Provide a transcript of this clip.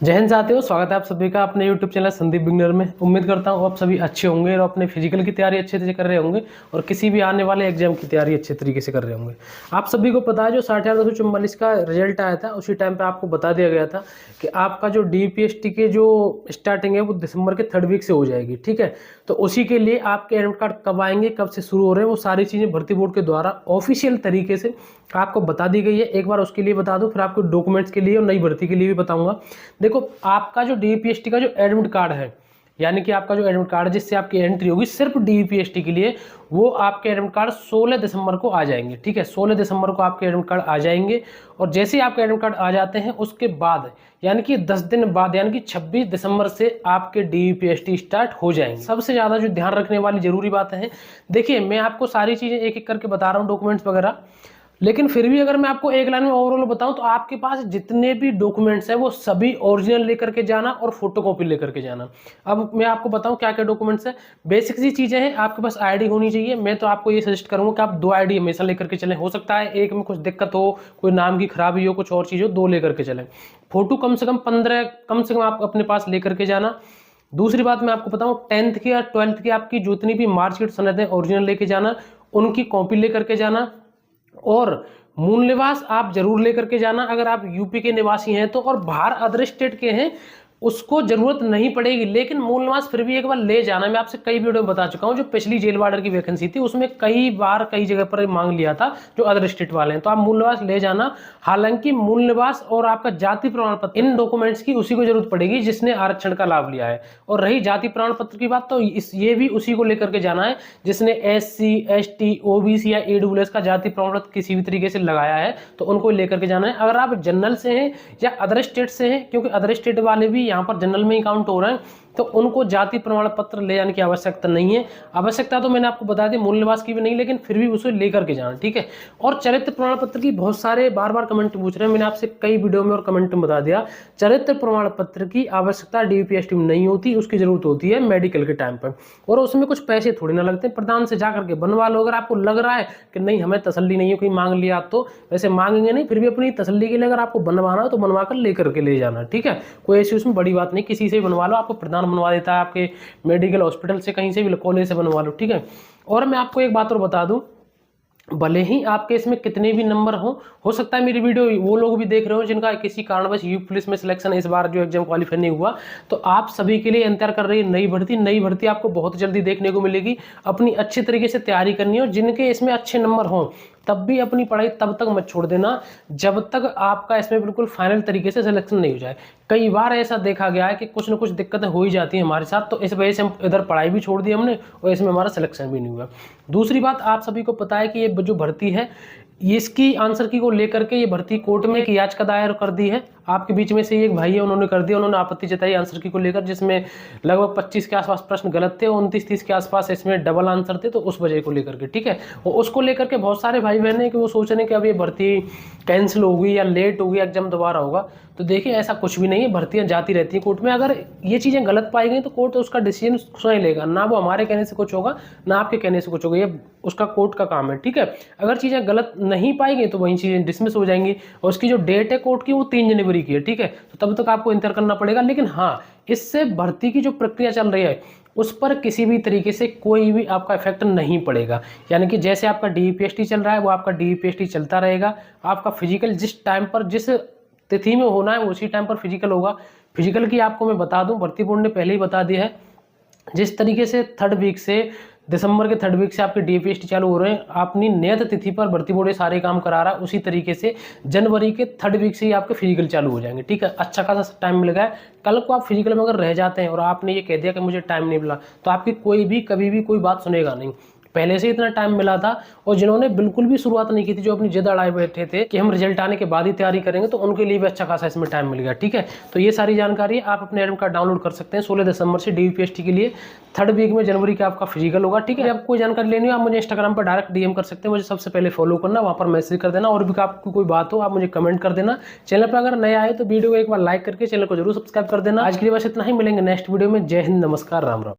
जय हिंद साथियों, स्वागत है आप सभी का अपने YouTube चैनल संदीप बिगनर में। उम्मीद करता हूँ आप सभी अच्छे होंगे और अपने फिजिकल की तैयारी अच्छे से कर रहे होंगे और किसी भी आने वाले एग्जाम की तैयारी अच्छे तरीके से कर रहे होंगे। आप सभी को पता है जो 60,244 का रिजल्ट आया था उसी टाइम पे आपको बता दिया गया था कि आपका जो DPST के जो स्टार्टिंग है वो दिसंबर के 3rd वीक से हो जाएगी। ठीक है, तो उसी के लिए आपके एडमिट कार्ड कब आएंगे, कब से शुरू हो रहे हैं, वो सारी चीज़ें भर्ती बोर्ड के द्वारा ऑफिशियल तरीके से आपको बता दी गई है। एक बार उसके लिए बता दूं, फिर आपको डॉक्यूमेंट्स के लिए और नई भर्ती के लिए भी बताऊंगा। देखो, आपका जो DPST का जो एडमिट कार्ड है, यानी कि आपका जो एडमिट कार्ड जिससे आपकी एंट्री होगी सिर्फ DPST के लिए, वो आपके एडमिट कार्ड 16 दिसंबर को आ जाएंगे। ठीक है, 16 दिसंबर को आपके एडमिट कार्ड आ जाएंगे और जैसे ही आपके एडमिट कार्ड आ जाते हैं उसके बाद यानी कि 10 दिन बाद यानी कि 26 दिसंबर से आपके DPST स्टार्ट हो जाएंगे। सबसे ज़्यादा जो ध्यान रखने वाली जरूरी बात है, देखिए मैं आपको सारी चीज़ें एक एक करके बता रहा हूँ, डॉक्यूमेंट्स वगैरह, लेकिन फिर भी अगर मैं आपको एक लाइन में ओवरऑल बताऊं तो आपके पास जितने भी डॉक्यूमेंट्स हैं वो सभी ओरिजिनल लेकर के जाना और फोटोकॉपी लेकर के जाना। अब मैं आपको बताऊं क्या क्या डॉक्यूमेंट्स हैं। बेसिक सी चीजें हैं, आपके पास आईडी होनी चाहिए। मैं तो आपको ये सजेस्ट करूंगा कि आप 2 आईडी हमेशा लेकर के चलें। हो सकता है एक में कुछ दिक्कत हो, कोई नाम की खराबी हो, कुछ और चीज हो, 2 लेकर के चलें। फोटो कम से कम 15 कम से कम आप अपने पास लेकर के जाना। दूसरी बात मैं आपको बताऊं, 10th की या 12th की आपकी जितनी भी मार्कशीट सनद है ओरिजिनल लेके जाना, उनकी कॉपी लेकर के जाना। और मूल निवास आप जरूर लेकर के जाना अगर आप यूपी के निवासी हैं तो, और बाहर अदर स्टेट के हैं उसको जरूरत नहीं पड़ेगी, लेकिन मूल निवास फिर भी एक बार ले जाना। मैं आपसे कई वीडियो में बता चुका हूं, जो पिछली जेल वार्डर की वैकेंसी थी उसमें कई बार कई जगह पर मांग लिया था जो अदर स्टेट वाले हैं, तो आप मूल निवास ले जाना। हालांकि मूल निवास और आपका जाति प्रमाण पत्र, इन डॉक्यूमेंट्स की उसी को जरूरत पड़ेगी जिसने आरक्षण का लाभ लिया है। और रही जाति प्रमाण पत्र की बात, तो ये भी उसी को लेकर के जाना है जिसने SC ST OBC या AWS का जाति प्रमाण पत्र किसी भी तरीके से लगाया है, तो उनको लेकर के जाना है। अगर आप जनरल से हैं या अदर स्टेट से हैं, क्योंकि अदर स्टेट वाले भी यहाँ पर जनरल में ही काउंट हो रहे हैं, तो उनको जाति प्रमाण पत्र ले जाने की आवश्यकता नहीं है। आवश्यकता तो मैंने आपको बता दी मूल निवास की भी नहीं, लेकिन फिर भी उसे लेकर के जाना। ठीक है, और चरित्र प्रमाण पत्र की बहुत सारे बार बार कमेंट पूछ रहे हैं, मैंने आपसे कई वीडियो में और कमेंट में बता दिया, चरित्र प्रमाण पत्र की आवश्यकता DPST में नहीं होती, उसकी जरूरत होती है मेडिकल के टाइम पर, और उसमें कुछ पैसे थोड़ी ना लगते, प्रधान से जाकर के बनवा लो। अगर आपको लग रहा है कि नहीं हमें तसल्ली नहीं है, कोई मांग लिया, तो वैसे मांगेंगे नहीं, फिर भी अपनी तसल्ली के लिए अगर आपको बनवाना हो तो बनवा कर लेकर के ले जाना। ठीक है, कोई ऐसी उसमें बड़ी बात नहीं, किसी से बनवा लो, आपको प्रधान बनवा देता है, आपके मेडिकल हॉस्पिटल से कहीं से भी, कॉलेज से बनवा लो। ठीक है, और मैं आपको एक बात और बता दूं, भले ही आपके इसमें कितने भी नंबर हो सकता है मेरी वीडियो वो लोग भी देख रहे हो जिनका किसी कारणवश यूपी पुलिस में सिलेक्शन इस बार जो एग्जाम क्वालिफाई नहीं हुआ, तो आप सभी के लिए इंतजार कर रही है नई भर्ती आपको बहुत जल्दी देखने को मिलेगी। अपनी अच्छी तरीके से तैयारी करनी है, और जिनके इसमें अच्छे नंबर हों तब भी अपनी पढ़ाई तब तक मत छोड़ देना जब तक आपका इसमें बिल्कुल फाइनल तरीके से सिलेक्शन नहीं हो जाए। कई बार ऐसा देखा गया है कि कुछ ना कुछ दिक्कतें हो ही जाती हैं हमारे साथ, तो इस वजह से हम इधर पढ़ाई भी छोड़ दी हमने और इसमें हमारा सिलेक्शन भी नहीं हुआ। दूसरी बात, आप सभी को पता है कि ये जो भर्ती है, इसकी आंसर की को लेकर के ये भर्ती कोर्ट में एक याचिका दायर कर दी है। आपके बीच में से एक भाई है, उन्होंने कर दिया, उन्होंने आपत्ति जताई आंसर की को लेकर, जिसमें लगभग 25 के आसपास प्रश्न गलत थे, 29-30 के आसपास इसमें डबल आंसर थे, तो उस वजह को लेकर के। ठीक है, और उसको लेकर के बहुत सारे भाई बहन हैं कि वो सोच रहे हैं कि अब ये भर्ती कैंसिल होगी या लेट होगी, एग्जाम दोबारा होगा। तो देखिए ऐसा कुछ भी नहीं है, भर्तियां जाती रहती हैं कोर्ट में। अगर ये चीज़ें गलत पाई गई तो कोर्ट उसका डिसीजन स्वयं लेगा, ना वो हमारे कहने से कुछ होगा ना आपके कहने से कुछ होगा, ये उसका कोर्ट का काम है। ठीक है, अगर चीज़ें गलत नहीं पाई गई तो वही चीज़ें डिसमिस हो जाएंगी, और उसकी जो डेट है कोर्ट की वो 3 जनवरी की है। ठीक है, तो तब तक आपको इंतजार करना पड़ेगा। लेकिन हाँ, इससे भर्ती की जो प्रक्रिया चल रही है उस पर किसी भी तरीके से कोई भी आपका इफेक्ट नहीं पड़ेगा। यानी कि जैसे आपका DPST चल रहा है वो आपका DPST चलता रहेगा। आपका फिजिकल जिस टाइम पर जिस तिथि में होना है उसी टाइम पर फिजिकल होगा। फिजिकल की आपको मैं बता दूं, भर्ती बोर्ड ने पहले ही बता दिया है, जिस तरीके से 3rd वीक से दिसंबर के 3rd वीक से आपके DPST चालू हो रहे हैं, अपनी नियत तिथि पर भर्ती बोर्ड सारे काम करा रहा है, उसी तरीके से जनवरी के 3rd वीक से ही आपके फिजिकल चालू हो जाएंगे। ठीक है, अच्छा खासा टाइम मिल गया है। कल को आप फिजिकल में अगर रह जाते हैं और आपने ये कह दिया कि मुझे टाइम नहीं मिला, तो आपकी कोई भी कभी भी कोई बात सुनेगा नहीं। पहले से इतना टाइम मिला था, और जिन्होंने बिल्कुल भी शुरुआत नहीं की थी, जो अपनी जिद अड़ाए बैठे थे कि हम रिजल्ट आने के बाद ही तैयारी करेंगे, तो उनके लिए भी अच्छा खासा इसमें टाइम मिल गया। ठीक है, तो ये सारी जानकारी आप अपने एडमिट कार्ड डाउनलोड कर सकते हैं 16 दिसंबर से DPST के लिए। 3rd वीक में जनवरी का आपका फिजिकल होगा। ठीक है, आपको कोई जानकारी लेनी हो आप मुझे इंस्टाग्राम पर डायरेक्ट DM कर सकते हैं, मुझे सबसे पहले फॉलो करना, वहाँ पर मैसेज कर देना, और भी आपको कोई बात हो आप मुझे कमेंट कर देना। चैनल पर अगर नया आए तो वीडियो को एक बार लाइक करके चैनल को जरूर सब्सक्राइब कर देना। आज के लिए बस इतना ही, मिलेंगे नेक्स्ट वीडियो में। जय हिंद, नमस्कार, राम राम।